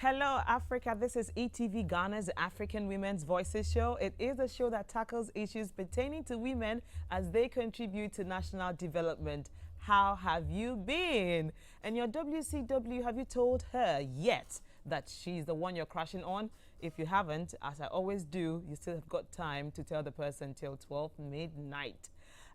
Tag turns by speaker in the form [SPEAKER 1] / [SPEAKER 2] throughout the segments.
[SPEAKER 1] Hello, Africa. This is ETV Ghana's African Women's Voices show. It is a show that tackles issues pertaining to women as they contribute to national development. How have you been? And your WCW, have you told her yet that she's the one you're crushing on? If you haven't, as I always do, you still have got time to tell the person till 12 midnight.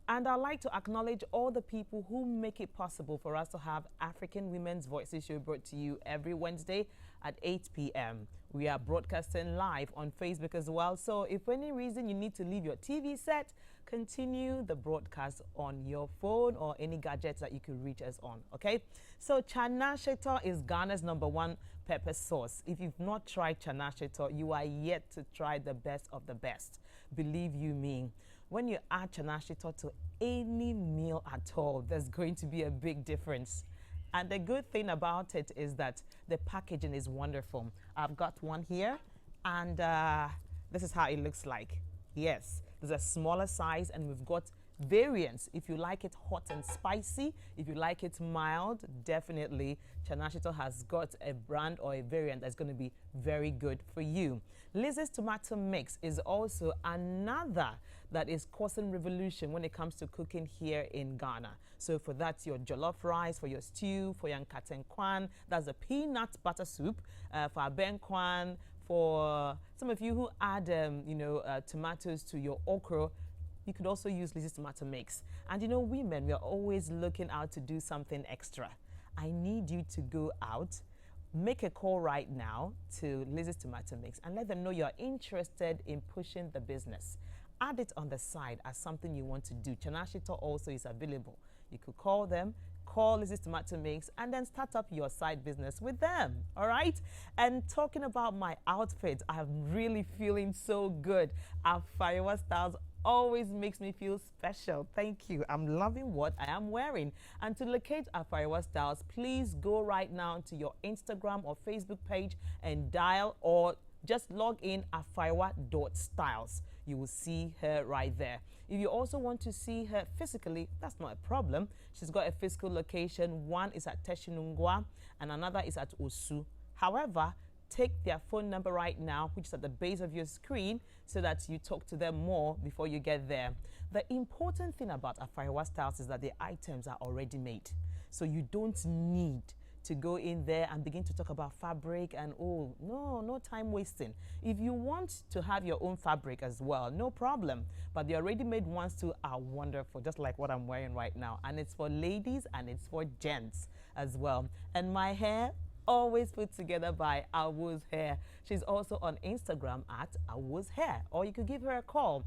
[SPEAKER 1] And I'd like to acknowledge all the people who make it possible for us to have African Women's Voices show brought to you every Wednesday at 8 p.m. We are broadcasting live on Facebook as well. So if for any reason you need to leave your TV set, continue the broadcast on your phone or any gadgets that you could reach us on, okay? So Chana Sheto is Ghana's #1 pepper sauce. If you've not tried Chana Sheto, you are yet to try the best of the best. Believe you me. When you add Chana Sheto to any meal at all, there's going to be a big difference. And the good thing about it is that the packaging is wonderful. I've got one here, and this is how it looks like. Yes, there's a smaller size, and we've got variants. If you like it hot and spicy, if you like it mild, definitely Chana Sheto has got a brand or a variant that's going to be very good for you. Liz's tomato mix is also another that is causing revolution when it comes to cooking here in Ghana. So for that, your jollof rice, for your stew, for your nkatenkwan, that's a peanut butter soup, for abenkwan, for some of you who add tomatoes to your okra. You could also use Liz's tomato mix. And you know, women, we are always looking out to do something extra. I need you to go out, make a call right now to Liz's tomato mix and let them know you're interested in pushing the business. Add it on the side as something you want to do. Chana Sheto also is available. You could call them, call Liz's tomato mix, and then start up your side business with them. All right? And talking about my outfit, I'm really feeling so good. Our Firework Styles always makes me feel special. Thank you. I'm loving what I am wearing. And to locate our Firework Styles, please go right now to your Instagram or Facebook page and dial or just log in at firework.styles. You will see her right there. If you also want to see her physically, that's not a problem. She's got a physical location. One is at Teshinungwa and another is at Osu. However, take their phone number right now, which is at the base of your screen, so that you talk to them more before you get there. The important thing about our Firework Styles is that the items are already made. So you don't need to go in there and begin to talk about fabric and no time wasting. If you want to have your own fabric as well, no problem. But the already made ones too are wonderful, just like what I'm wearing right now. And it's for ladies and it's for gents as well. And my hair, always put together by Awu's Hair. She's also on Instagram at Awu's Hair, or you could give her a call.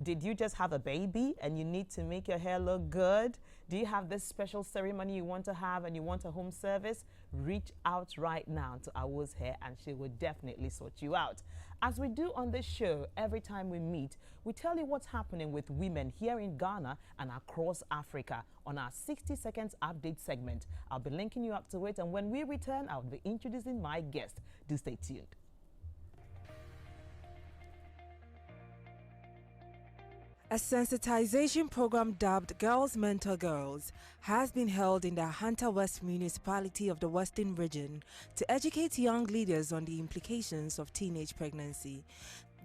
[SPEAKER 1] Did you just have a baby and you need to make your hair look good? Do you have this special ceremony you want to have and you want a home service? Reach out right now to Awu's Hair and she will definitely sort you out. As we do on this show, every time we meet, we tell you what's happening with women here in Ghana and across Africa on our 60 Seconds Update segment. I'll be linking you up to it, and when we return, I'll be introducing my guest. Do stay tuned.
[SPEAKER 2] A sensitization program dubbed Girls Mentor Girls has been held in the Hunter West municipality of the Western region to educate young leaders on the implications of teenage pregnancy.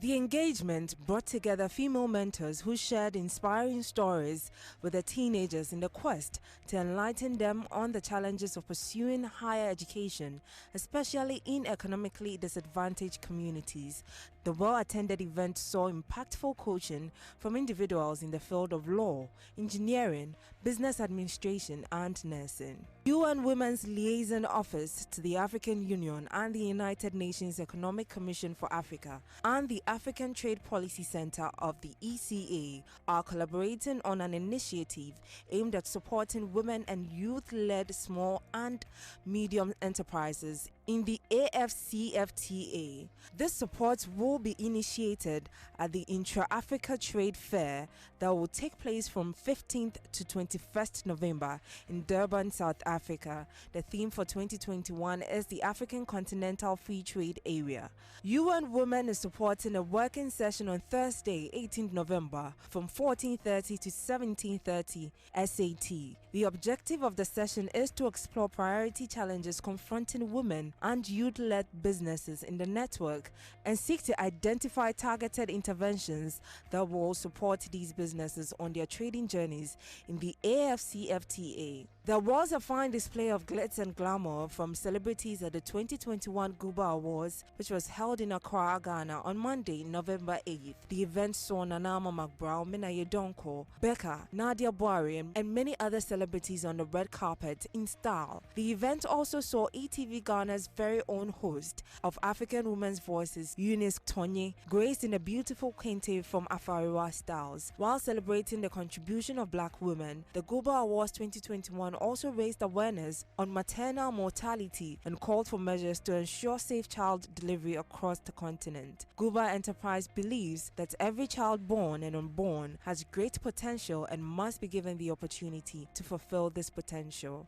[SPEAKER 2] The engagement brought together female mentors who shared inspiring stories with the teenagers in the quest to enlighten them on the challenges of pursuing higher education, especially in economically disadvantaged communities. The well-attended event saw impactful coaching from individuals in the field of law, engineering, business administration, and nursing. UN Women's Liaison Office to the African Union and the United Nations Economic Commission for Africa and the African Trade Policy Center of the ECA are collaborating on an initiative aimed at supporting women and youth-led small and medium enterprises in the AFCFTA. This support will will be initiated at the Intra-Africa Trade Fair that will take place from 15th to 21st November in Durban, South Africa. The theme for 2021 is the African Continental Free Trade Area. UN Women is supporting a working session on Thursday, 18th November from 14:30 to 17:30 SAT. The objective of the session is to explore priority challenges confronting women and youth-led businesses in the network and seek to identify targeted interventions that will support these businesses on their trading journeys in the AFCFTA. There was a fine display of glitz and glamour from celebrities at the 2021 Guba Awards, which was held in Accra, Ghana on Monday, November 8th. The event saw Nanama McBrown, Minaye Donko, Becca, Nadia Buari, and many other celebrities on the red carpet in style. The event also saw ETV Ghana's very own host of African Women's Voices, Eunice Tonye, graced in a beautiful kente from Afariwa styles. While celebrating the contribution of black women, the Guba Awards 2021 also raised awareness on maternal mortality and called for measures to ensure safe child delivery across the continent. Guba Enterprise believes that every child born and unborn has great potential and must be given the opportunity to fulfill this potential.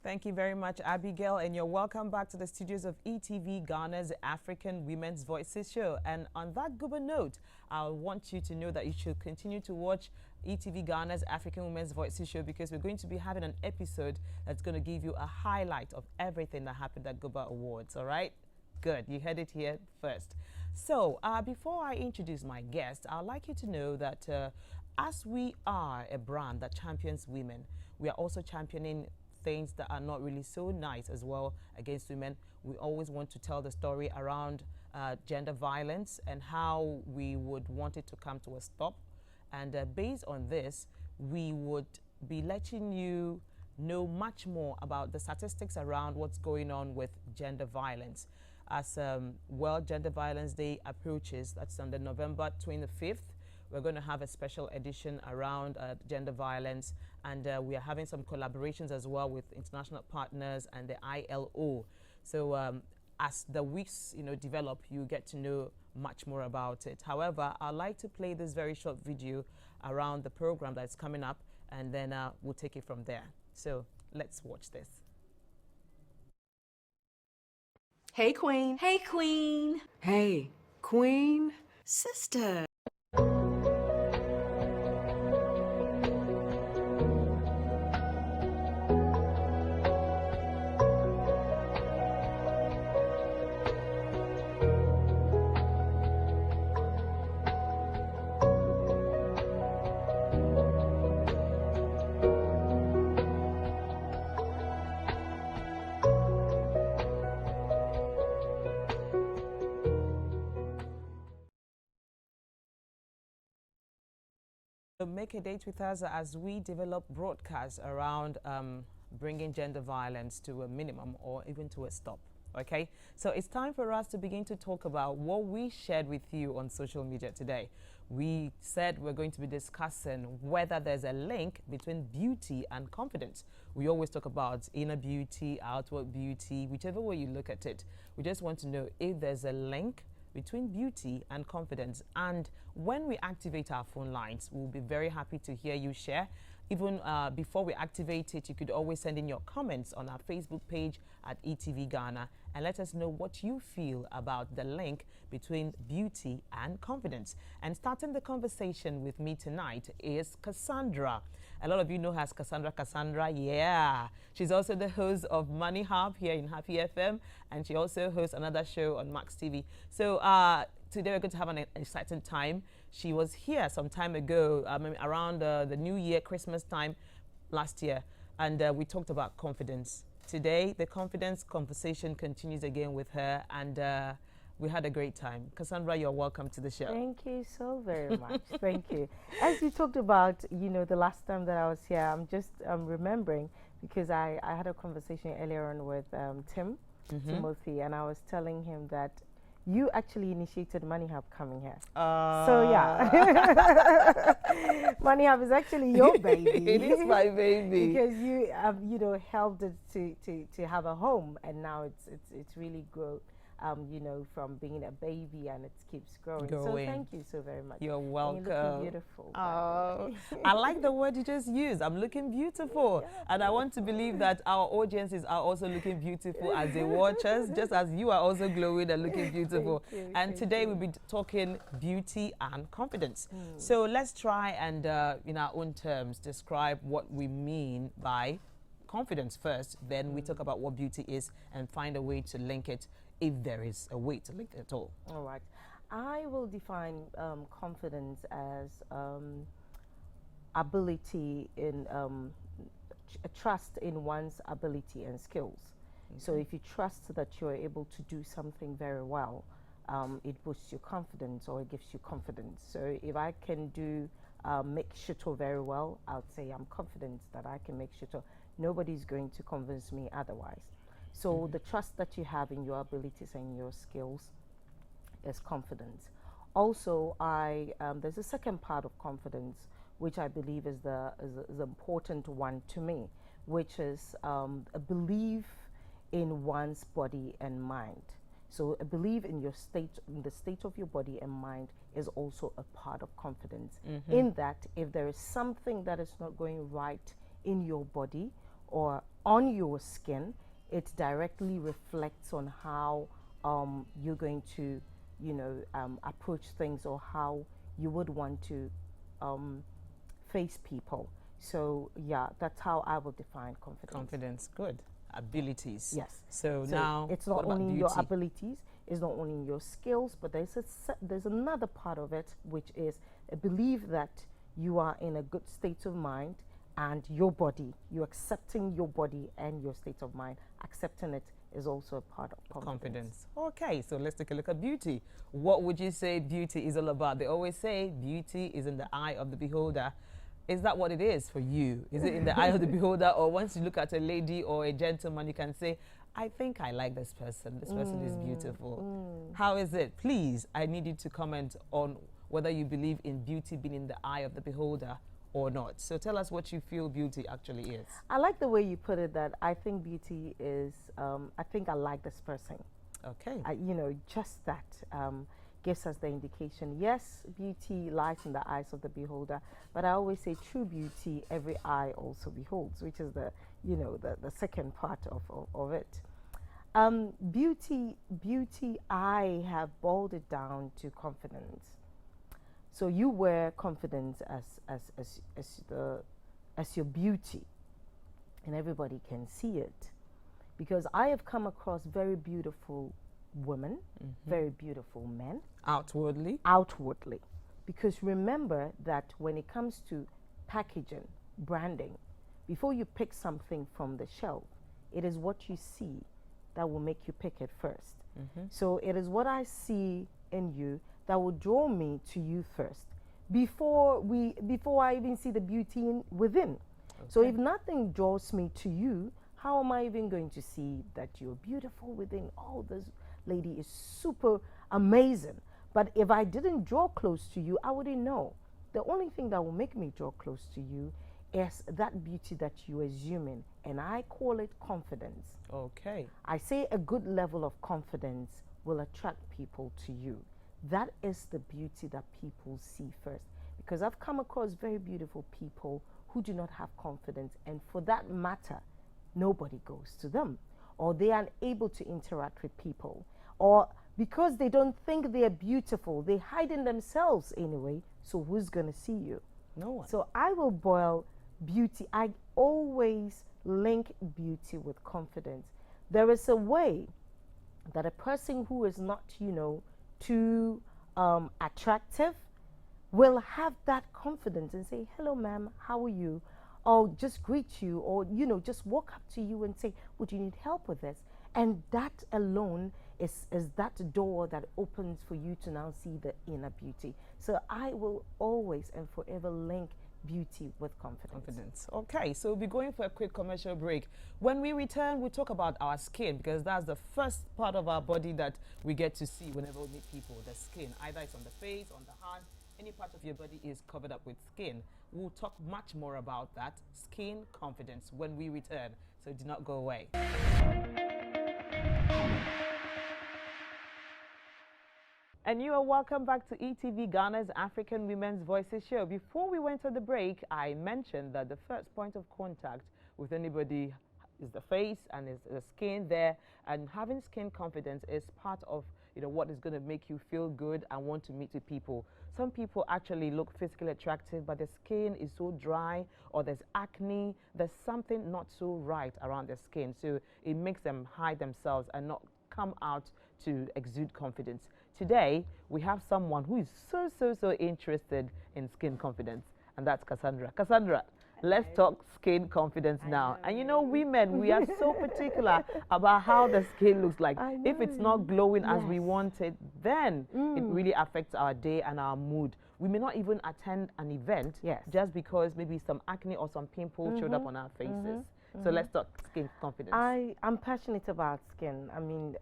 [SPEAKER 1] Thank you very much, Abigail, and you're welcome back to the studios of ETV Ghana's African Women's Voices show. And on that good note, I want you to know that you should continue to watch ETV Ghana's African Women's Voices show, because we're going to be having an episode that's going to give you a highlight of everything that happened at Guba Awards, all right? Good, you heard it here first. So before I introduce my guest, I'd like you to know that as we are a brand that champions women, we are also championing things that are not really so nice as well against women. We always want to tell the story around gender violence and how we would want it to come to a stop. And based on this, we would be letting you know much more about the statistics around what's going on with gender violence. As World Gender Violence Day approaches, that's on the November 25th, we're going to have a special edition around gender violence, and we are having some collaborations as well with international partners and the ILO. So as the weeks develop, you get to know much more about it. However, I'd like to play this very short video around the program that's coming up, and then we'll take it from there. So let's watch this.
[SPEAKER 3] Hey, Queen.
[SPEAKER 4] Hey, Queen.
[SPEAKER 3] Hey, Queen.
[SPEAKER 4] Sister.
[SPEAKER 1] Make a date with us as we develop broadcasts around bringing gender violence to a minimum or even to a stop. Okay, so it's time for us to begin to talk about what we shared with you on social media today. We said we're going to be discussing whether there's a link between beauty and confidence. We always talk about inner beauty, outward beauty, whichever way you look at it. We just want to know if there's a link between beauty and confidence. And when we activate our phone lines, we'll be very happy to hear you share. Even before we activate it, you could always send in your comments on our Facebook page at ETV Ghana and let us know what you feel about the link between beauty and confidence. And starting the conversation with me tonight is Cassandra. A lot of you know her as Cassandra, yeah. She's also the host of Money Hub here in Happy FM, and she also hosts another show on Max TV. So today we're going to have an exciting time. She was here some time ago, around the New Year, Christmas time last year, and we talked about confidence. Today, the confidence conversation continues again with her, and we had a great time. Cassandra, you're welcome to the show.
[SPEAKER 5] Thank you so very much. Thank you. As you talked about, the last time that I was here, I'm just remembering, because I had a conversation earlier on with Timothy, and I was telling him that, you actually initiated Money Hub coming here.
[SPEAKER 1] So
[SPEAKER 5] So yeah, Money Hub is actually your baby.
[SPEAKER 1] It is my baby.
[SPEAKER 5] Because you you know, helped it to have a home, and now it's really grown. You know, from being a baby, and it keeps growing. So thank you so very much.
[SPEAKER 1] You're welcome.
[SPEAKER 5] And you're looking beautiful.
[SPEAKER 1] Oh, I like the word you just used. I'm looking beautiful.
[SPEAKER 5] Yeah,
[SPEAKER 1] and I want to believe that our audiences are also looking beautiful as they watch us, just as you are also glowing and looking beautiful. And today we'll be talking beauty and confidence. So let's try and, in our own terms, describe what we mean by confidence first. Then we talk about what beauty is and find a way to link it, if there is a way to link it at all.
[SPEAKER 5] All right. I will define confidence as ability in trust in one's ability and skills. So if you trust that you're able to do something very well, it boosts your confidence, or it gives you confidence. So if I can do make shito very well, I would say I'm confident that I can make shito. Nobody's going to convince me otherwise. So the trust that you have in your abilities and your skills is confidence. Also, there's a second part of confidence, which I believe is the important one to me, which is a belief in one's body and mind. So a belief in your state, in the state of your body and mind, is also a part of confidence. In that, if there is something that is not going right in your body or on your skin, it directly reflects on how you're going to, you know, approach things, or how you would want to face people. So yeah, that's how I will define confidence.
[SPEAKER 1] Confidence, good. Abilities.
[SPEAKER 5] Yes.
[SPEAKER 1] So now,
[SPEAKER 5] it's not
[SPEAKER 1] what about
[SPEAKER 5] only in
[SPEAKER 1] beauty?
[SPEAKER 5] your abilities, it's not only in your skills, but there's another part of it, which is a belief that you are in a good state of mind, and your body, you're accepting your body and your state of mind. Accepting it is also a part of confidence.
[SPEAKER 1] Okay, so let's take a look at beauty. What would you say beauty is all about? They always say beauty is in the eye of the beholder. Is that what it is for you? Is it in the eye of the beholder, or once you look at a lady or a gentleman, you can say, I think I like this person. This person is beautiful. How is it? Please, I need you to comment on whether you believe in beauty being in the eye of the beholder or not. So tell us what you feel beauty actually is.
[SPEAKER 5] I like the way you put it, that I think beauty is, I think I like this person.
[SPEAKER 1] Okay.
[SPEAKER 5] You know, just that gives us the indication. Yes, beauty lies in the eyes of the beholder, but I always say true beauty, every eye also beholds, which is the, you know, the second part of it. Beauty, I have boiled it down to confidence. So you wear confidence as your beauty, and everybody can see it. Because I have come across very beautiful women, very beautiful men.
[SPEAKER 1] Outwardly?
[SPEAKER 5] Outwardly. Because remember that when it comes to packaging, branding, before you pick something from the shelf, it is what you see that will make you pick it first. So it is what I see in you that will draw me to you first, before I even see the beauty within. Okay. So if nothing draws me to you, how am I even going to see that you're beautiful within? Oh, this lady is super amazing. But if I didn't draw close to you, I wouldn't know. The only thing that will make me draw close to you is that beauty that you assuming, and I call it confidence.
[SPEAKER 1] Okay.
[SPEAKER 5] I say a good level of confidence will attract people to you. That is the beauty that people see first. Because I've come across very beautiful people who do not have confidence, and for that matter, nobody goes to them, or they are unable to interact with people, or because they don't think they are beautiful, they hide in themselves anyway. So who's going to see you?
[SPEAKER 1] No one.
[SPEAKER 5] So I will boil beauty. I always link beauty with confidence. There is a way that a person who is not, you know, too attractive will have that confidence and say, hello ma'am, how are you? Or just greet you, or, you know, just walk up to you and say, would you need help with this? And that alone is that door that opens for you to now see the inner beauty. So I will always and forever link beauty with confidence.
[SPEAKER 1] Okay, so we'll be going for a quick commercial break. When we return, we'll talk about our skin, because that's the first part of our body that we get to see whenever we meet people, the skin. Either it's on the face, on the hand, any part of your body is covered up with skin. We'll talk much more about that, skin confidence, when we return. So do not go away. And you are welcome back to ETV Ghana's African Women's Voices show. Before we went on the break, I mentioned that the first point of contact with anybody is the face and is the skin there. And having skin confidence is part of what is going to make you feel good and want to meet with people. Some people actually look physically attractive, but the skin is so dry, or there's acne, there's something not so right around the skin. So it makes them hide themselves and not come out to exude confidence. Today, we have someone who is so interested in skin confidence, and that's Cassandra. Cassandra, let's talk skin confidence now. And women, we are so particular about how the skin looks like. If it's not glowing as we want it, then it really affects our day and our mood. We may not even attend an event just because maybe some acne or some pimples showed up on our faces. So let's talk skin confidence.
[SPEAKER 5] I'm passionate about skin. I mean,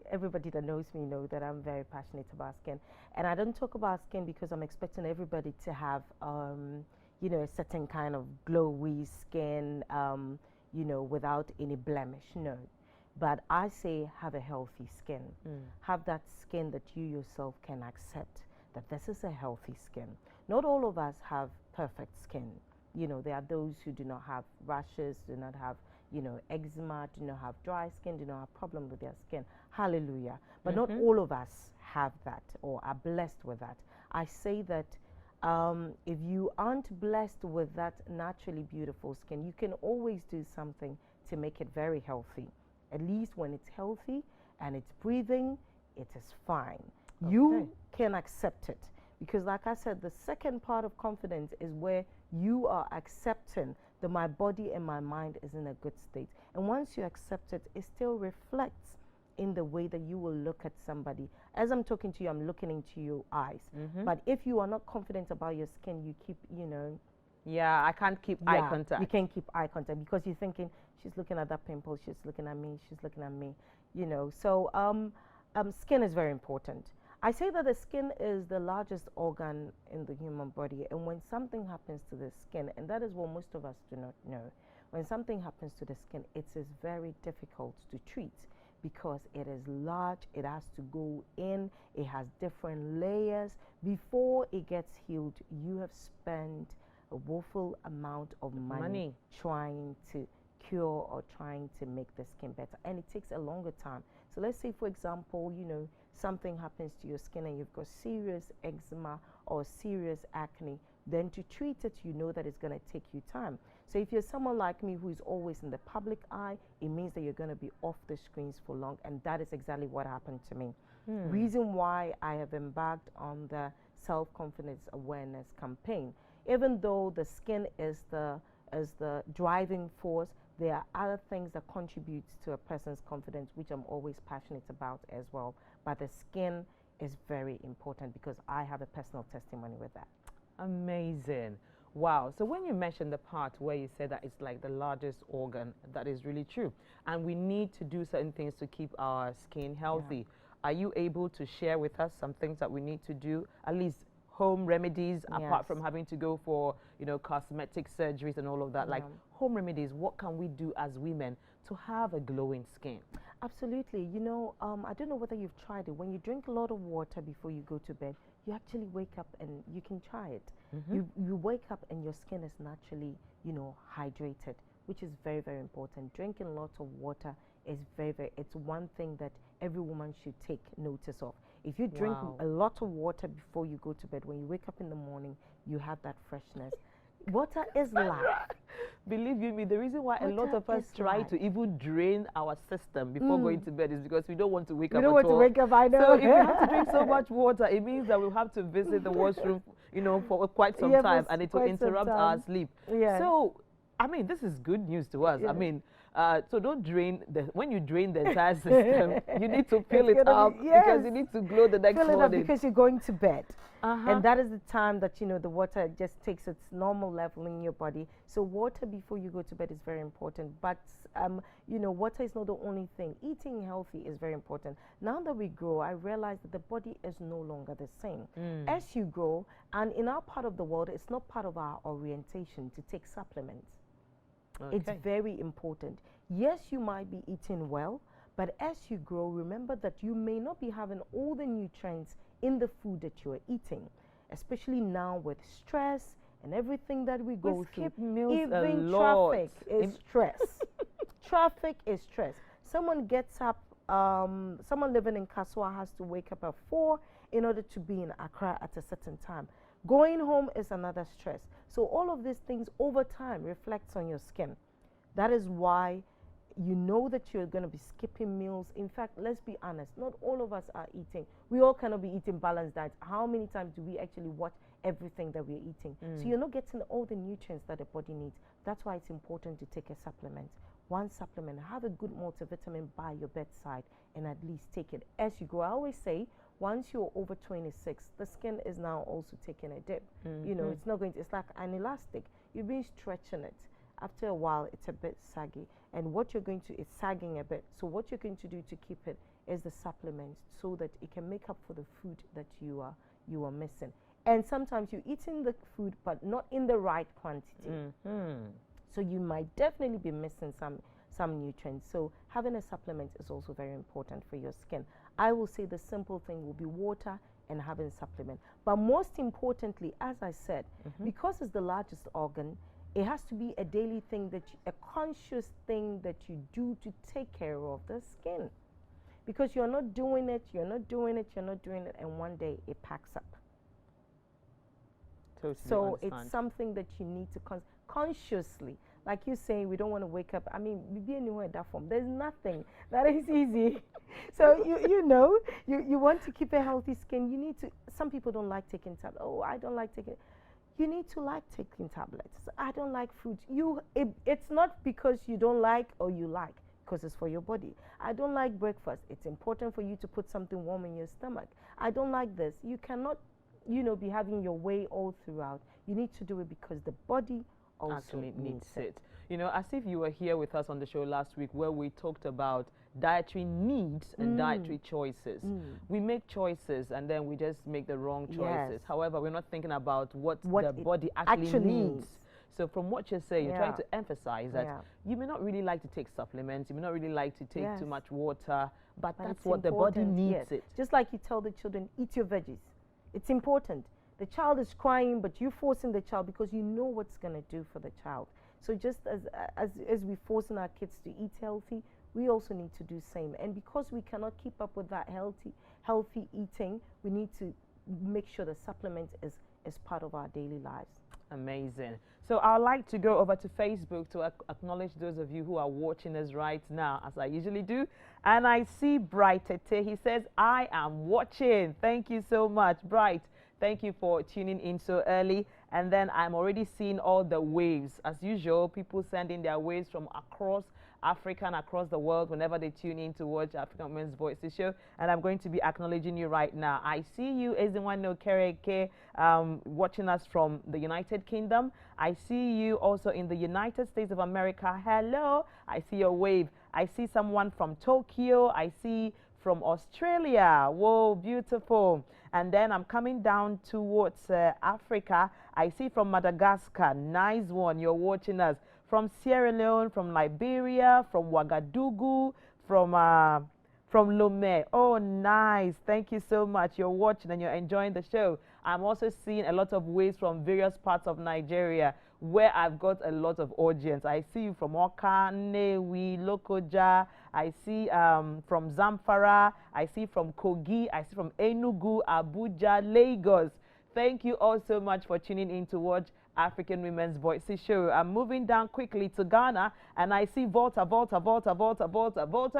[SPEAKER 5] everybody that knows me know that I'm very passionate about skin. And I don't talk about skin because I'm expecting everybody to have a certain kind of glowy skin, without any blemish. No. But I say have a healthy skin. Have that skin that you yourself can accept that this is a healthy skin. Not all of us have perfect skin. There are those who do not have rashes, do not have, eczema, do not have dry skin, do not have problem with their skin. Hallelujah. But not all of us have that or are blessed with that. I say that if you aren't blessed with that naturally beautiful skin, you can always do something to make it very healthy. At least when it's healthy and it's breathing, it is fine. Okay. You can accept it. Because like I said, the second part of confidence is where you are accepting that my body and my mind is in a good state. And once you accept it, it still reflects in the way that you will look at somebody. As I'm talking to you, I'm looking into your eyes. But if you are not confident about your skin, you keep,
[SPEAKER 1] Yeah, I can't keep eye contact.
[SPEAKER 5] You can't keep eye contact because you're thinking, she's looking at that pimple, she's looking at me, she's looking at me, So skin is very important. I say that the skin is the largest organ in the human body, and when something happens to the skin, and that is what most of us do not know, when something happens to the skin, it is very difficult to treat because it is large, it has to go in, it has different layers. Before it gets healed, you have spent a woeful amount of money trying to cure or trying to make the skin better, and it takes a longer time. So let's say, for example, something happens to your skin and you've got serious eczema or serious acne, then to treat it, that it's going to take you time. So if you're someone like me who is always in the public eye, it means that you're going to be off the screens for long, and that is exactly what happened to me. Reason why I have embarked on the self-confidence awareness campaign. Even though the skin is the driving force, there are other things that contribute to a person's confidence, which I'm always passionate about as well. But the skin is very important because I have a personal testimony with that.
[SPEAKER 1] Amazing. Wow. So when you mentioned the part where you said that it's like the largest organ, that is really true. And we need to do certain things to keep our skin healthy. Are you able to share with us some things that we need to do, at least home remedies, apart from having to go for, cosmetic surgeries and all of that? Like home remedies, what can we do as women to have a glowing skin?
[SPEAKER 5] Absolutely. I don't know whether you've tried it. When you drink a lot of water before you go to bed, you actually wake up and you can try it. You wake up and your skin is naturally, hydrated, which is very, very important. Drinking lots of water is it's one thing that every woman should take notice of. If you drink a lot of water before you go to bed, when you wake up in the morning, you have that freshness. Water is life.
[SPEAKER 1] Believe you me, the reason why a lot of us try to even drain our system before going to bed is because we don't want to wake up at all.
[SPEAKER 5] We don't want to wake up, I know.
[SPEAKER 1] So if we have to drink so much water, it means that we'll have to visit the washroom, for quite some time, and it will interrupt our sleep. So, I mean, this is good news to us. I mean, So don't drain when you drain the entire system, you need to fill
[SPEAKER 5] It's
[SPEAKER 1] it
[SPEAKER 5] gonna
[SPEAKER 1] up
[SPEAKER 5] be-
[SPEAKER 1] because you
[SPEAKER 5] yes.
[SPEAKER 1] need to glow the next
[SPEAKER 5] Fill it up
[SPEAKER 1] morning.
[SPEAKER 5] because you're going to bed.
[SPEAKER 1] Uh-huh.
[SPEAKER 5] And that is the time that, you know, the water just takes its normal level in your body. So water before you go to bed is very important. But, you know, water is not the only thing. Eating healthy is very important. Now that we grow, I realize that the body is no longer the same. As you grow, and in our part of the world, it's not part of our orientation to take supplements. It's very important. Yes, you might be eating well, but as you grow, remember that you may not be having all the nutrients in the food that you're eating, especially now with stress and everything that we go through.
[SPEAKER 1] Skip meals
[SPEAKER 5] Even
[SPEAKER 1] a lot.
[SPEAKER 5] traffic is stress. Traffic is stress. Someone gets up, someone living in Kaswa has to wake up at 4 in order to be in Accra at a certain time. Going home is another stress. So all of these things over time reflects on your skin. That is why you know that you're going to be skipping meals. In fact, let's be honest, not all of us are eating. We all cannot be eating balanced diets. How many times do we actually watch everything that we're eating? So you're not getting all the nutrients that the body needs. That's why it's important to take a supplement. One supplement, have a good multivitamin by your bedside and at least take it as you go. I always say, once you're over 26, the skin is now also taking a dip. You know, it's not going to, it's like an elastic. You've been stretching it. After a while, it's a bit saggy. And what you're going to, it's sagging a bit. So what you're going to do to keep it is the supplement so that it can make up for the food that you are missing. And sometimes you're eating the food, but not in the right quantity. So you might definitely be missing some nutrients. So having a supplement is also very important for your skin. I will say the simple thing will be water and having a supplement. But most importantly, as I said, because it's the largest organ, it has to be a daily thing, a conscious thing that you do to take care of the skin. Because you're not doing it, and one day it packs up.
[SPEAKER 1] Totally
[SPEAKER 5] So
[SPEAKER 1] understand.
[SPEAKER 5] it's something that you need to consciously, like you saying, we don't want to wake up. I mean, we be anywhere that form. There's nothing that is easy. So you know, you want to keep a healthy skin. You need to. Some people don't like taking tablets. Oh, I don't like taking. You need to like taking tablets. I don't like fruit. It's not because you don't like or you like, because it's for your body. I don't like breakfast. It's important for you to put something warm in your stomach. I don't like this. You cannot, you know, be having your way all throughout. You need to do it because the body also
[SPEAKER 1] actually needs it. You know, as if you were here with us on the show last week where we talked about dietary needs and dietary choices. We make choices and then we just make the wrong choices. However, we're not thinking about what the body actually needs. So from what you're saying, you're trying to emphasize that you may not really like to take supplements, you may not really like to take too much water, but that's what the body needs it.
[SPEAKER 5] Just like you tell the children, eat your veggies. It's important. The child is crying, but you're forcing the child because you know what's going to do for the child. So just as we're forcing our kids to eat healthy, we also need to do same. And because we cannot keep up with that healthy eating, we need to make sure the supplement is part of our daily lives.
[SPEAKER 1] Amazing. So I'd like to go over to Facebook to acknowledge those of you who are watching us right now, as I usually do. And I see Bright Tete. He says, I am watching. Thank you so much, Bright. Thank you for tuning in so early. And then I'm already seeing all the waves. As usual, people sending their waves from across Africa and across the world whenever they tune in to watch African Women's Voices show. And I'm going to be acknowledging you right now. I see you, Ezinwano Kereke, watching us from the United Kingdom. I see you also in the United States of America. Hello. I see your wave. I see someone from Tokyo. I see from Australia. Whoa, beautiful. And then I'm coming down towards Africa. I see from Madagascar. Nice one. You're watching us. From Sierra Leone, from Liberia, from Ouagadougou, from Lomé. Oh, nice. Thank you so much. You're watching and you're enjoying the show. I'm also seeing a lot of waves from various parts of Nigeria where I've got a lot of audience. I see you from Oka, Newi, Lokoja. I see from Zamfara. I see from Kogi. I see from Enugu, Abuja, Lagos. Thank you all so much for tuning in to watch African Women's Voices show. I'm moving down quickly to Ghana and I see Volta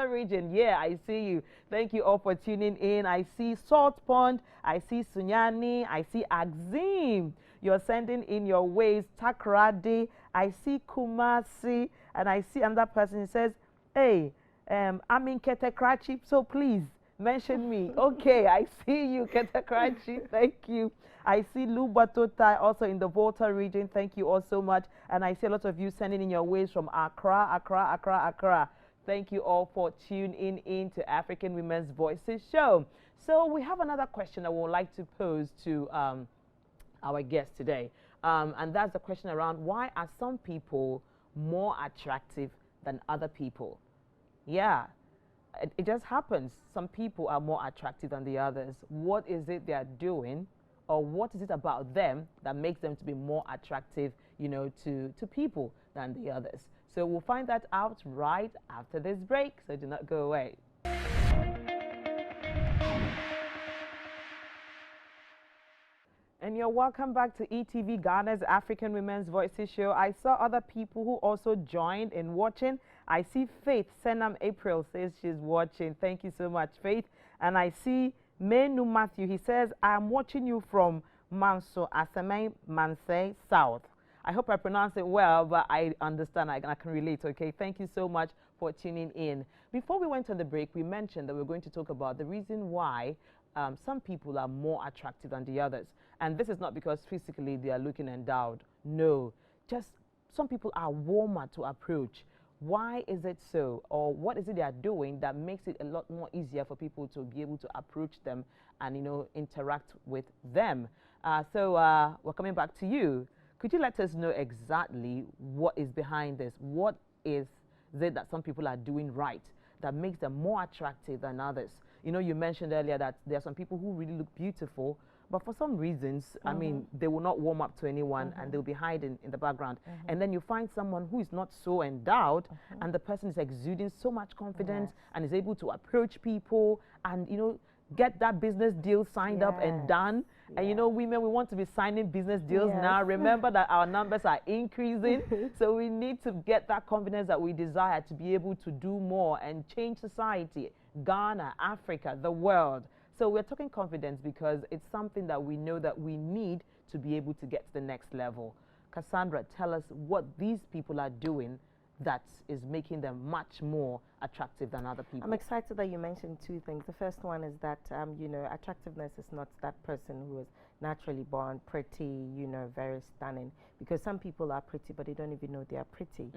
[SPEAKER 1] region. Yeah, I see you. Thank you all for tuning in. I see Salt Pond. I see Sunyani. I see Axim. You're sending in your ways. Takrade. I see Kumasi. And I see another person who says, hey, I'm in Ketekrachi, so please mention me. Okay, I see you, Ketekrachi. Thank you. I see Lubatota also in the Volta region. Thank you all so much. And I see a lot of you sending in your ways from Accra. Thank you all for tuning in to African Women's Voices show. So we have another question I would like to pose to our guest today. And that's the question around why are some people more attractive than other people? Yeah, it just happens. Some people are more attractive than the others. What is it they are doing, or what is it about them that makes them to be more attractive, you know, to people than the others? So we'll find that out right after this break, so do not go away. And you're welcome back to ETV Ghana's African Women's Voices show. I saw other people who also joined in watching. I see Faith Senam April says she's watching. Thank you so much, Faith. And I see Menu Matthew. He says, I'm watching you from Manso Asamei Mansei South. I hope I pronounce it well, but I understand. I can relate, okay? Thank you so much for tuning in. Before we went on the break, we mentioned that we're going to talk about the reason why some people are more attractive than the others. And this is not because physically they are looking endowed. No, just some people are warmer to approach. Why is it so? Or what is it they are doing that makes it a lot more easier for people to be able to approach them and, you know, interact with them? So we're coming back to you. Could you let us know exactly what is behind this? What is it that some people are doing right that makes them more attractive than others? You know, you mentioned earlier that there are some people who really look beautiful, but for some reasons, I mean, they will not warm up to anyone and they'll be hiding in the background. And then you find someone who is not so endowed and the person is exuding so much confidence and is able to approach people and, you know, get that business deal signed up and done. And you know, women, we want to be signing business deals now. Remember that our numbers are increasing. So we need to get that confidence that we desire to be able to do more and change society, Ghana, Africa, the world. So we're talking confidence because it's something that we know that we need to be able to get to the next level. Cassandra, tell us what these people are doing that is making them much more attractive than other people.
[SPEAKER 5] I'm excited that you mentioned two things. The first one is that, you know, attractiveness is not that person who is naturally born pretty, you know, very stunning. Because some people are pretty, but they don't even know they are pretty.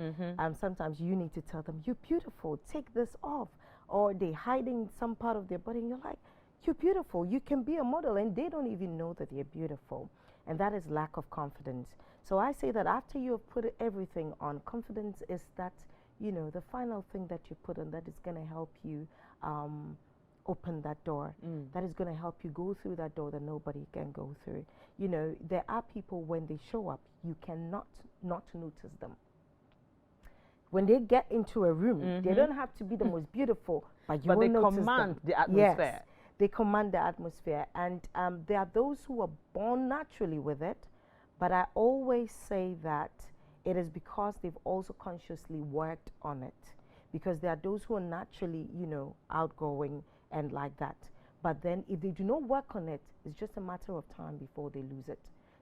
[SPEAKER 5] Sometimes you need to tell them, you're beautiful, take this off. Or they're hiding some part of their body and you're like, you're beautiful, you can be a model, and they don't even know that they're beautiful. And that is lack of confidence. So I say that after you have put everything on, confidence is that, you know, the final thing that you put on that is going to help you open that door. That is going to help you go through that door that nobody can go through. You know, there are people when they show up, you cannot not notice them. When they get into a room, they don't have to be the most beautiful, but you will notice them. But they command the atmosphere. Yes, they command the atmosphere. And there are those who are born naturally with it, but I always say that it is because they've also consciously worked on it. Because there are those who are naturally, you know, outgoing and like that. But then if they do not work on it, it's just a matter of time before they lose it.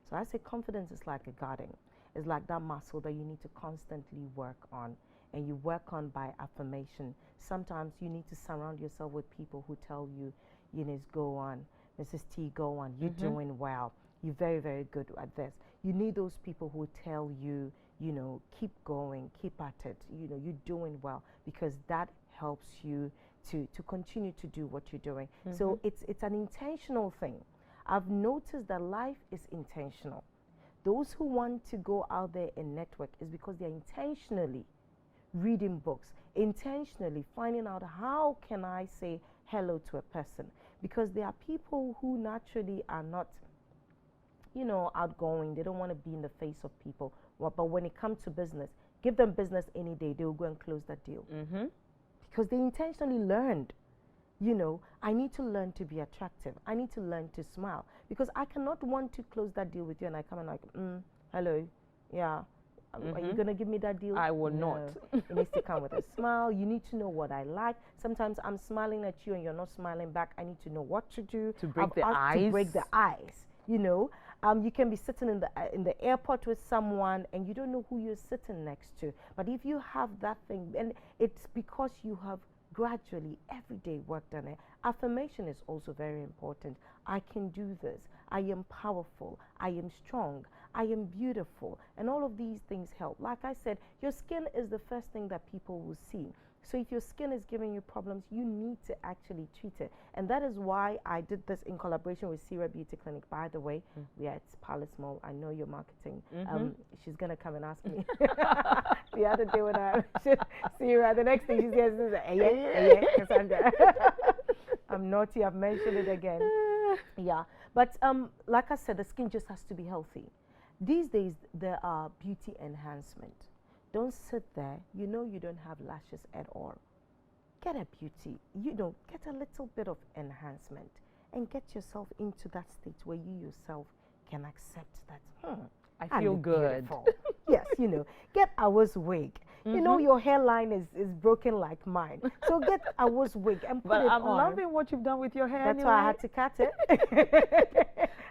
[SPEAKER 5] So I say confidence is like a garden. It's like that muscle that you need to constantly work on. And you work on by affirmation. Sometimes you need to surround yourself with people who tell you, Eunice, go on. Mrs. T, go on. You're doing well. You're very, very good at this. You need those people who tell you, you know, keep going, keep at it. You know, you're doing well, because that helps you to continue to do what you're doing. So it's an intentional thing. I've noticed that life is intentional. Those who want to go out there and network is because they're intentionally reading books, intentionally finding out how can I say hello to a person. Because there are people who naturally are not, you know, outgoing. They don't want to be in the face of people. Well, but when it comes to business, give them business any day, they will go and close that deal. Because they intentionally learned, you know, I need to learn to be attractive. I need to learn to smile. Because I cannot want to close that deal with you and I come and like, hello, yeah. Are you going to give me that deal? I will not. It needs to come with a smile. You need to know what I like. Sometimes I'm smiling at you and you're not smiling back. I need to know what to do. To break the ice. To break the ice, you know. You can be sitting in the airport with someone and you don't know who you're sitting next to. But if you have that thing, and it's because you have gradually every day worked on it. Affirmation is also very important. I can do this. I am powerful. I am strong. I am beautiful. And all of these things help. Like I said, your skin is the first thing that people will see. So if your skin is giving you problems, you need to actually treat it. And that is why I did this in collaboration with Sierra Beauty Clinic. By the way, we are at Palace Mall. I know your marketing. She's going to come and ask me. The other day when I Sierra, the next thing she says is, yeah, Cassandra. I'm naughty. I've mentioned it again. Yeah. But like I said, the skin just has to be healthy. These days, there are beauty enhancement. Don't sit there. You know you don't have lashes at all. Get a beauty. Get a little bit of enhancement and get yourself into that state where you yourself can accept that,
[SPEAKER 1] I feel good.
[SPEAKER 5] Yes, get Awo's wig. Your hairline is broken like mine. So get Awo's wig and put it on.
[SPEAKER 1] But I'm loving what you've done with your hair.
[SPEAKER 5] That's why I had to cut it.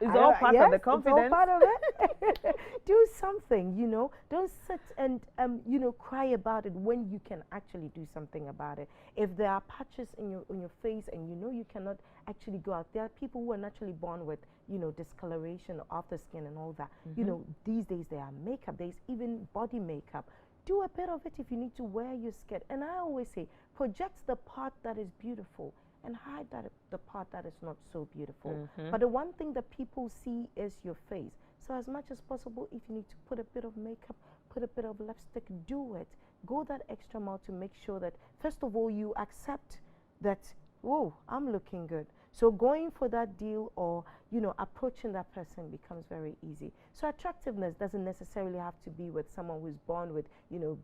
[SPEAKER 1] It's all part of the confidence.
[SPEAKER 5] It's all part of it. Do something, Don't sit and, cry about it when you can actually do something about it. If there are patches in your face and you cannot actually go out, there are people who are naturally born with, discoloration of the skin and all that. These days there are makeup. There's even body makeup. Do a bit of it if you need to wear your skin. And I always say, project the part that is beautiful and hide the part that is not so beautiful. But the one thing that people see is your face. So as much as possible, if you need to put a bit of makeup, put a bit of lipstick, do it. Go that extra mile to make sure that, first of all, you accept that, whoa, I'm looking good. So going for that deal or, approaching that person becomes very easy. So attractiveness doesn't necessarily have to be with someone who's born with,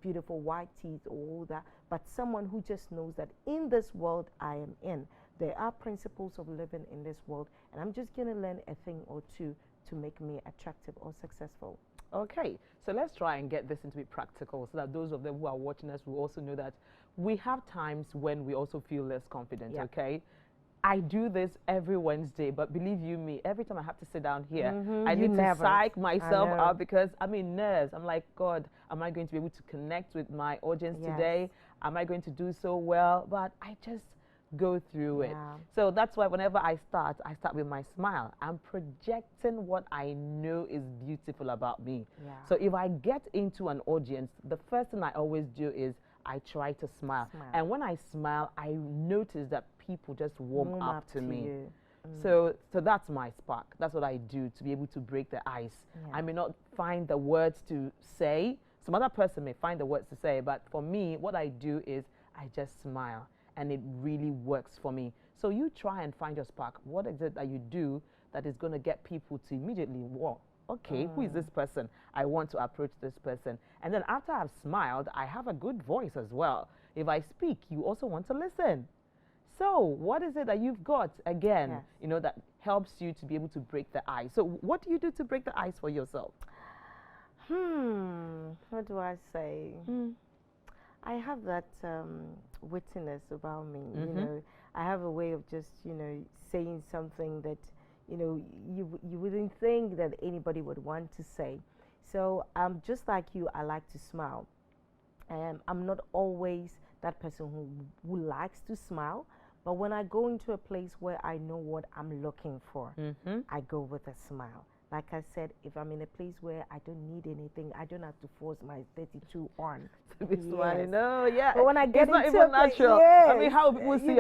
[SPEAKER 5] beautiful white teeth or all that, but someone who just knows that in this world I am in, there are principles of living in this world, and I'm just going to learn a thing or two to make me attractive or successful.
[SPEAKER 1] Okay, so let's try and get this into be practical so that those of them who are watching us will also know that we have times when we also feel less confident, okay? I do this every Wednesday, but believe you me, every time I have to sit down here, I need to psych myself out because I'm in nerves. I'm like, God, am I going to be able to connect with my audience today? Am I going to do so well? But I just go through it. So that's why whenever I start with my smile. I'm projecting what I know is beautiful about me. So if I get into an audience, the first thing I always do is I try to smile. And when I smile, I notice that people just warm up to me. So that's my spark. That's what I do to be able to break the ice. I may not find the words to say. Some other person may find the words to say, but for me, what I do is I just smile, and it really works for me. So you try and find your spark. What is it that you do that is going to get people to immediately walk? Okay, who is this person? I want to approach this person. And then after I've smiled, I have a good voice as well. If I speak, you also want to listen. So what is it that you've got, again, that helps you to be able to break the ice? So what do you do to break the ice for yourself?
[SPEAKER 5] What do I say? I have that wittiness about me, I have a way of just, saying something that, you wouldn't think that anybody would want to say. So just like you, I like to smile. I'm not always that person who likes to smile, but when I go into a place where I know what I'm looking for, I go with a smile. Like I said, if I'm in a place where I don't need anything, I don't have to force my 32 on to be smiling.
[SPEAKER 1] No,
[SPEAKER 5] But when I get
[SPEAKER 1] it's
[SPEAKER 5] into
[SPEAKER 1] not even natural. I mean, how people see
[SPEAKER 5] it.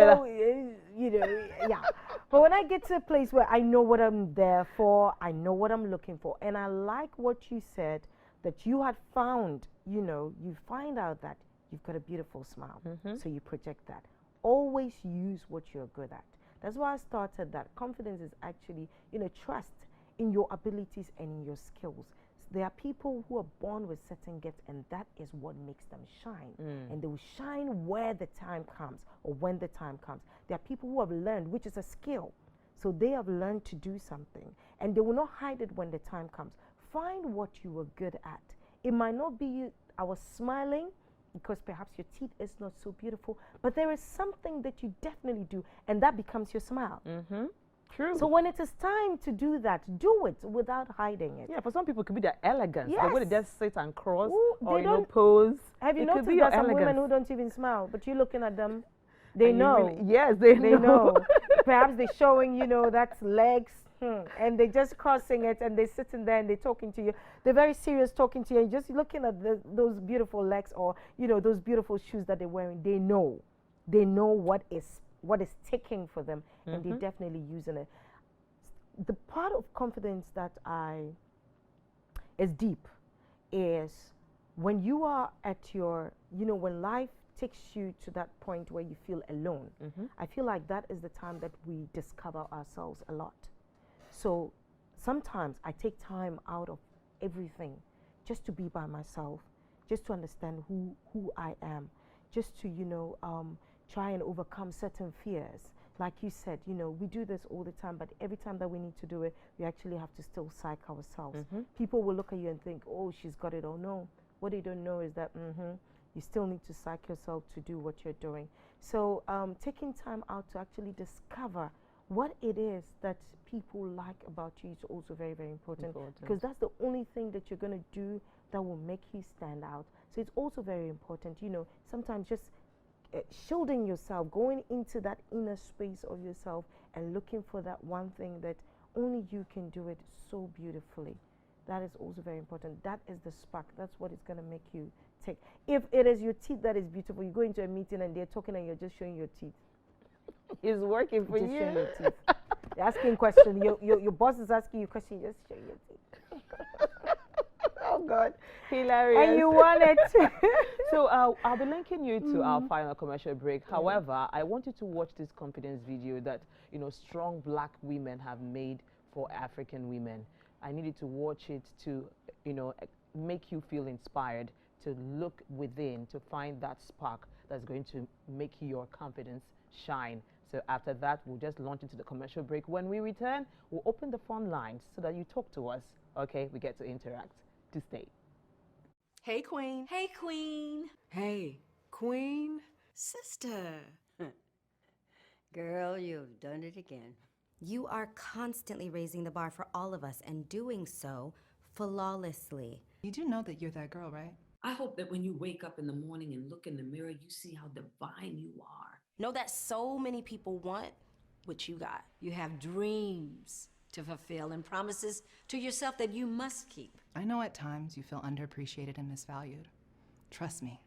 [SPEAKER 5] But when I get to a place where I know what I'm there for, I know what I'm looking for, and I like what you said, that you had found, you find out that you've got a beautiful smile, so you project that. Always use what you're good at. That's why I started that. Confidence is actually, trust in your abilities and in your skills. There are people who are born with certain gifts, and that is what makes them shine. And they will shine where the time comes or when the time comes. There are people who have learned, which is a skill. So they have learned to do something, and they will not hide it when the time comes. Find what you were good at. It might not be I was smiling because perhaps your teeth is not so beautiful, but there is something that you definitely do, and that becomes your smile.
[SPEAKER 1] true.
[SPEAKER 5] So when it is time to do that, do it without hiding it.
[SPEAKER 1] Yeah, for some people, it could be their elegance. The way they
[SPEAKER 5] Yes.
[SPEAKER 1] just sit and cross
[SPEAKER 5] Ooh,
[SPEAKER 1] or,
[SPEAKER 5] they
[SPEAKER 1] you know,
[SPEAKER 5] don't-
[SPEAKER 1] pose.
[SPEAKER 5] Have you
[SPEAKER 1] It could
[SPEAKER 5] noticed
[SPEAKER 1] be
[SPEAKER 5] that
[SPEAKER 1] your
[SPEAKER 5] some women who
[SPEAKER 1] elegance.
[SPEAKER 5] don't even smile, but you're looking at them, they
[SPEAKER 1] And you
[SPEAKER 5] know.
[SPEAKER 1] really- yes, they
[SPEAKER 5] They
[SPEAKER 1] know.
[SPEAKER 5] know. Perhaps they're showing, you know, that's legs, and they're just crossing it, and they're sitting there and they're talking to you. They're very serious talking to you, and just looking at those beautiful legs or, you know, those beautiful shoes that they're wearing. They know. They know what is ticking for them, and they're definitely using it. The part of confidence that is deep is when you are at your, you know, when life takes you to that point where you feel alone. I feel like that is the time that we discover ourselves a lot. So sometimes I take time out of everything just to be by myself, just to understand who I am, just to, you know, try and overcome certain fears. Like you said, you know, we do this all the time, but every time that we need to do it, we actually have to still psych ourselves. People will look at you and think, oh, she's got it. Oh, no. What they don't know is that you still need to psych yourself to do what you're doing. So taking time out to actually discover what it is that people like about you is also very, very important. Because that's the only thing that you're going to do that will make you stand out. So it's also very important, you know, sometimes just shielding yourself, going into that inner space of yourself and looking for that one thing that only you can do it so beautifully. That is also very important. That is the spark. That's what is going to make you take. If it is your teeth that is beautiful, you go into a meeting and they're talking and you're just showing your teeth.
[SPEAKER 1] It's working for
[SPEAKER 5] Just
[SPEAKER 1] you.
[SPEAKER 5] showing your teeth. They're asking questions. Your boss is asking you questions. Just showing your teeth.
[SPEAKER 1] Oh, God. Hilarious.
[SPEAKER 5] And you want it.
[SPEAKER 1] So I'll be linking you to our final commercial break. However, I want you to watch this confidence video that, you know, strong black women have made for African women. I need you to watch it to, you know, make you feel inspired to look within to find that spark that's going to make your confidence shine. So after that, we'll just launch into the commercial break. When we return, we'll open the phone lines so that you talk to us. Okay, we get to interact. To stay.
[SPEAKER 3] Hey, Queen.
[SPEAKER 4] Hey, Queen.
[SPEAKER 3] Hey, Queen.
[SPEAKER 4] Sister.
[SPEAKER 6] Girl, you've done it again.
[SPEAKER 7] You are constantly raising the bar for all of us and doing so flawlessly.
[SPEAKER 8] You do know that you're that girl, right?
[SPEAKER 9] I hope that when you wake up in the morning and look in the mirror, you see how divine you are.
[SPEAKER 10] Know that so many people want what you got.
[SPEAKER 6] You have dreams to fulfill and promises to yourself that you must keep.
[SPEAKER 8] I know at times you feel underappreciated and misvalued. Trust me,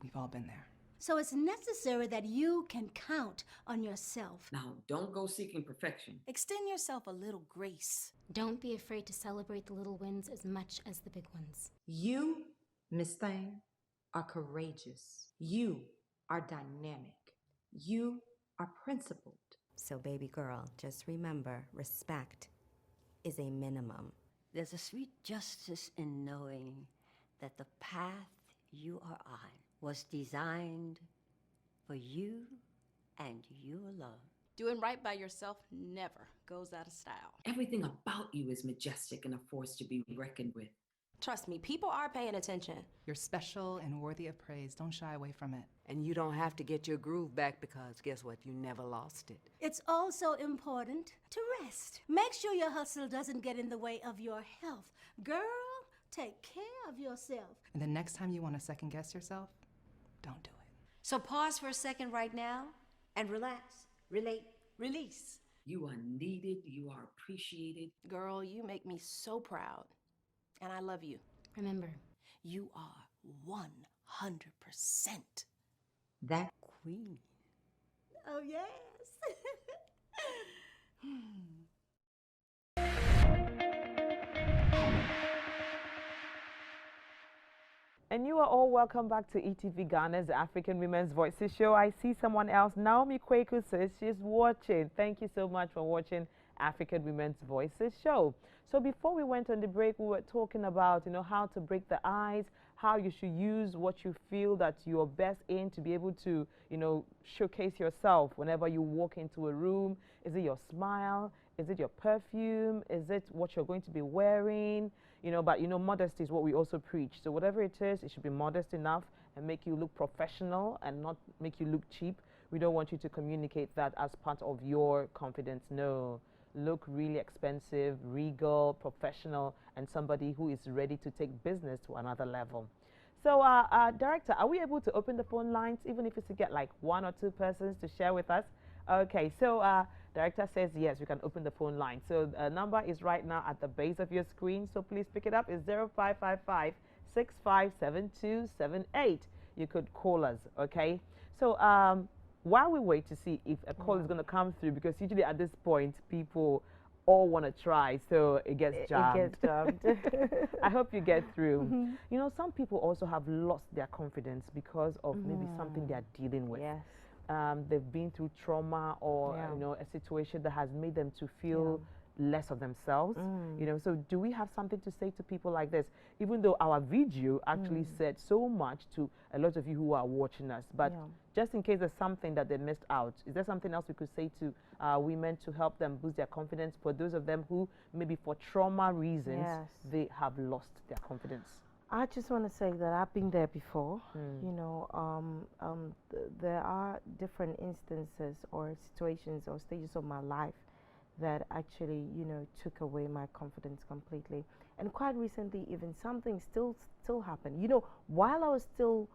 [SPEAKER 8] we've all been there.
[SPEAKER 11] So it's necessary that you can count on yourself.
[SPEAKER 9] Now, don't go seeking perfection.
[SPEAKER 10] Extend yourself a little grace.
[SPEAKER 12] Don't be afraid to celebrate the little wins as much as the big ones.
[SPEAKER 13] You, Miss Thang, are courageous. You are dynamic. You are principled.
[SPEAKER 7] So baby girl, just remember, respect is a minimum.
[SPEAKER 6] There's a sweet justice in knowing that the path you are on was designed for you and you alone.
[SPEAKER 10] Doing right by yourself never goes out of style.
[SPEAKER 9] Everything about you is majestic and a force to be reckoned with.
[SPEAKER 10] Trust me, people are paying attention.
[SPEAKER 8] You're special and worthy of praise. Don't shy away from it.
[SPEAKER 3] And you don't have to get your groove back because guess what? You never lost it.
[SPEAKER 11] It's also important to rest. Make sure your hustle doesn't get in the way of your health. Girl, take care of yourself.
[SPEAKER 8] And the next time you want to second guess yourself, don't do it.
[SPEAKER 6] So pause for a second right now and relax, relate, release.
[SPEAKER 9] You are needed. You are appreciated.
[SPEAKER 10] Girl, you make me so proud. And I love you.
[SPEAKER 12] Remember,
[SPEAKER 10] you are 100%
[SPEAKER 13] that
[SPEAKER 6] queen.
[SPEAKER 11] Oh, yes.
[SPEAKER 1] And you are all welcome back to ETV Ghana's African Women's Voices show. I see someone else. Naomi Kweku says she's watching. Thank you so much for watching African Women's Voices show. So before we went on the break, we were talking about, you know, how to break the ice, how you should use what you feel that you're best in to be able to, you know, showcase yourself whenever you walk into a room. Is it your smile? Is it your perfume? Is it what you're going to be wearing? You know, but, you know, modesty is what we also preach. So whatever it is, it should be modest enough and make you look professional and not make you look cheap. We don't want you to communicate that as part of your confidence. No. look really expensive, regal, professional, and somebody who is ready to take business to another level. So, Director, are we able to open the phone lines, even if it's to get like 1 or 2 persons to share with us? Okay, so Director says yes, we can open the phone line. So the number is right now at the base of your screen, so please pick it up. It's 0555 657278. You could call us, okay? So while we wait to see if a call is going to come through, because usually at this point, people all want to try, so it gets jammed.
[SPEAKER 5] It gets jammed.
[SPEAKER 1] I hope you get through. You know, some people also have lost their confidence because of maybe something they're dealing with.
[SPEAKER 5] Yes.
[SPEAKER 1] They've been through trauma or you know, a situation that has made them to feel less of themselves. You know, so do we have something to say to people like this? Even though our video actually said so much to a lot of you who are watching us, but just in case there's something that they missed out, is there something else we could say to women to help them boost their confidence for those of them who maybe for trauma reasons they have lost their confidence?
[SPEAKER 5] I just want to say that I've been there before. You know, there are different instances or situations or stages of my life that actually, you know, took away my confidence completely. And quite recently, even something still happened. You know, while I was still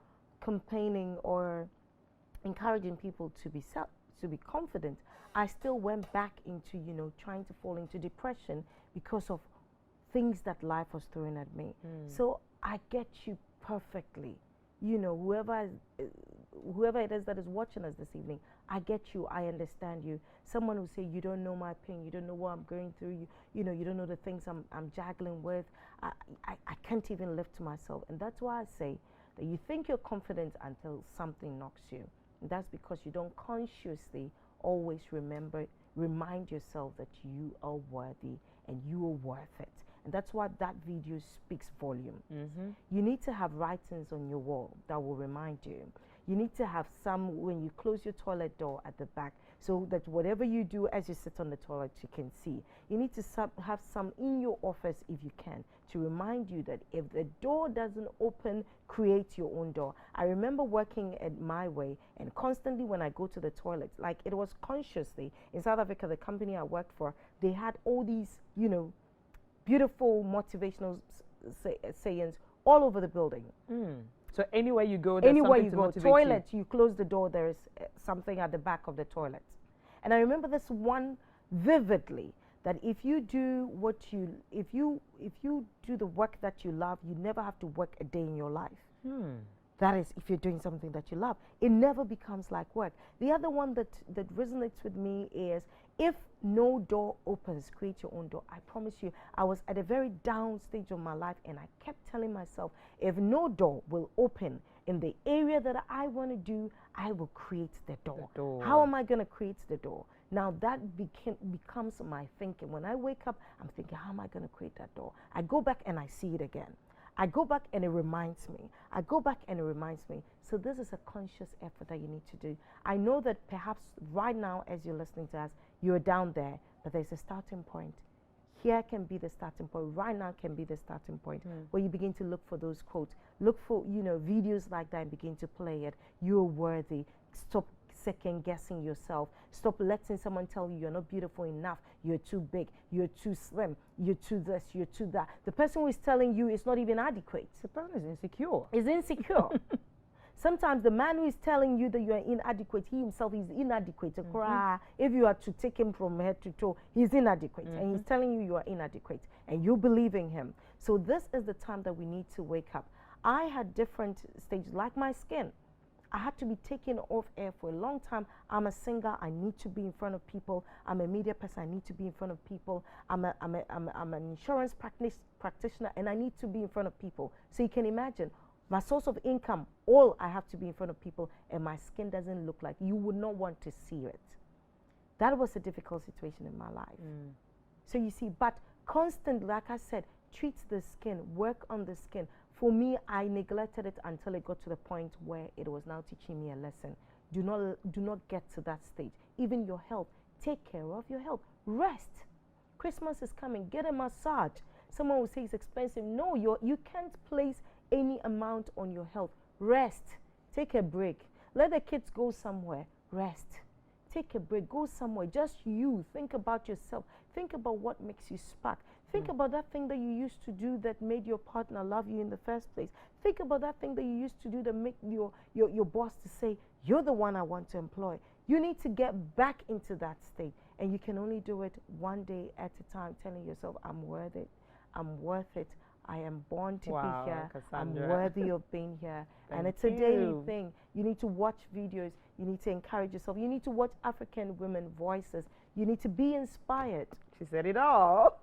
[SPEAKER 5] campaigning or encouraging people to be confident, I still went back into, you know, trying to fall into depression because of things that life was throwing at me. So I get you perfectly. You know, whoever it is that is watching us this evening, I get you, I understand you. Someone who say, you don't know my pain, you don't know what I'm going through, you know, you don't know the things I'm juggling with. I can't even lift to myself. And that's why I say that you think you're confident until something knocks you. And that's because you don't consciously always remind yourself that you are worthy and you are worth it. And that's why that video speaks volume. You need to have writings on your wall that will remind you. You need to have some when you close your toilet door at the back, so that whatever you do as you sit on the toilet, you can see. You need to have some in your office if you can, to remind you that if the door doesn't open, create your own door. I remember working at My Way, and constantly when I go to the toilet, like it was consciously, in South Africa, the company I worked for, they had all these, you know, beautiful motivational sayings all over the building.
[SPEAKER 1] So anywhere you go, there's
[SPEAKER 5] anywhere
[SPEAKER 1] something
[SPEAKER 5] you
[SPEAKER 1] to
[SPEAKER 5] go,
[SPEAKER 1] motivate
[SPEAKER 5] toilet, you close the door, there is something at the back of the toilet. And I remember this one vividly, that if you do if you do the work that you love, you never have to work a day in your life. That is, if you're doing something that you love, it never becomes like work. The other one that resonates with me is, if no door opens, create your own door. I promise you, I was at a very down stage of my life, and I kept telling myself, if no door will open in the area that I want to do, I will create the door. How am I going to create the door? Now that becomes my thinking. When I wake up, I'm thinking, how am I going to create that door? I go back and I see it again. I go back and it reminds me. I go back and it reminds me. So this is a conscious effort that you need to do. I know that perhaps right now, as you're listening to us, you're down there, but there's a starting point. Here can be the starting point. Right now can be the starting point where you begin to look for those quotes. Look for, you know, videos like that and begin to play it. You're worthy. Stop second guessing yourself. Stop letting someone tell you you're not beautiful enough, you're too big, you're too slim, you're too this, you're too that. The person who is telling you is not even adequate. The person is insecure. Is insecure. Sometimes the man who is telling you that you are inadequate, he himself is inadequate. If you are to take him from head to toe, he's inadequate. And he's telling you are inadequate. And you believe in him. So this is the time that we need to wake up. I had different stages, like my skin. I had to be taken off air for a long time. I'm a singer. I need to be in front of people. I'm a media person. I need to be in front of people. I'm an insurance practitioner, and I need to be in front of people. So you can imagine, my source of income, all I have to be in front of people, and my skin doesn't look like, you would not want to see it. That was a difficult situation in my life. So you see, but constantly, like I said, treat the skin, work on the skin. For me, I neglected it until it got to the point where it was now teaching me a lesson. Do not get to that stage. Even your health, take care of your health. Rest. Christmas is coming. Get a massage. Someone will say it's expensive. No, you can't place any amount on your health. Rest. Take a break. Let the kids go somewhere. Rest. take a break, go somewhere, just you, think about yourself, think about what makes you spark. Think about that thing that you used to do that made your partner love you in the first place. Think about that thing that you used to do that make your boss to say, you're the one I want to employ. You need to get back into that state. And you can only do it one day at a time, telling yourself, I'm worth it. I'm worth it. I am born to be here.
[SPEAKER 1] Cassandra.
[SPEAKER 5] I'm worthy of being here. And it's a daily thing. You need to watch videos. You need to encourage yourself. You need to watch African women voices. You need to be inspired.
[SPEAKER 1] She said it all.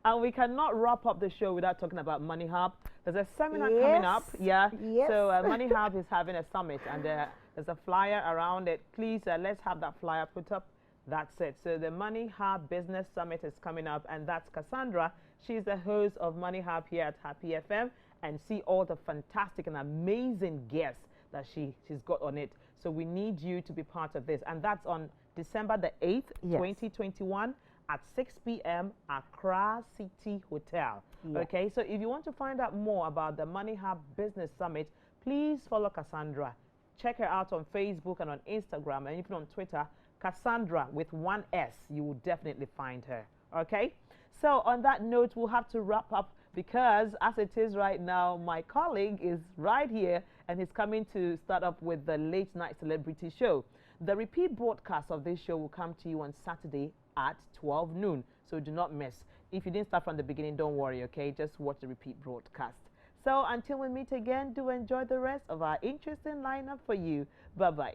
[SPEAKER 1] And we cannot wrap up the show without talking about Money Hub. There's a seminar coming up. Yeah.
[SPEAKER 5] Yes.
[SPEAKER 1] So Money Hub is having a summit, and there's a flyer around it. Please, let's have that flyer put up. That's it. So the Money Hub Business Summit is coming up, and that's Cassandra. She's the host of Money Hub here at Happy FM, and see all the fantastic and amazing guests that she's got on it. So we need you to be part of this, and that's on December the 8th, 2021. At 6 p.m. Accra City Hotel. Okay, so if you want to find out more about the Money Hub Business Summit, please follow Cassandra. Check her out on Facebook and on Instagram, and even on Twitter, Cassandra with one S. You will definitely find her. Okay, so on that note, we'll have to wrap up, because as it is right now, my colleague is right here and he's coming to start up with the late night celebrity show. The repeat broadcast of this show will come to you on Saturday at 12 noon, so do not miss. If you didn't start from the beginning, don't worry, okay? Just watch the repeat broadcast. So until we meet again, do enjoy the rest of our interesting lineup for you. Bye-bye.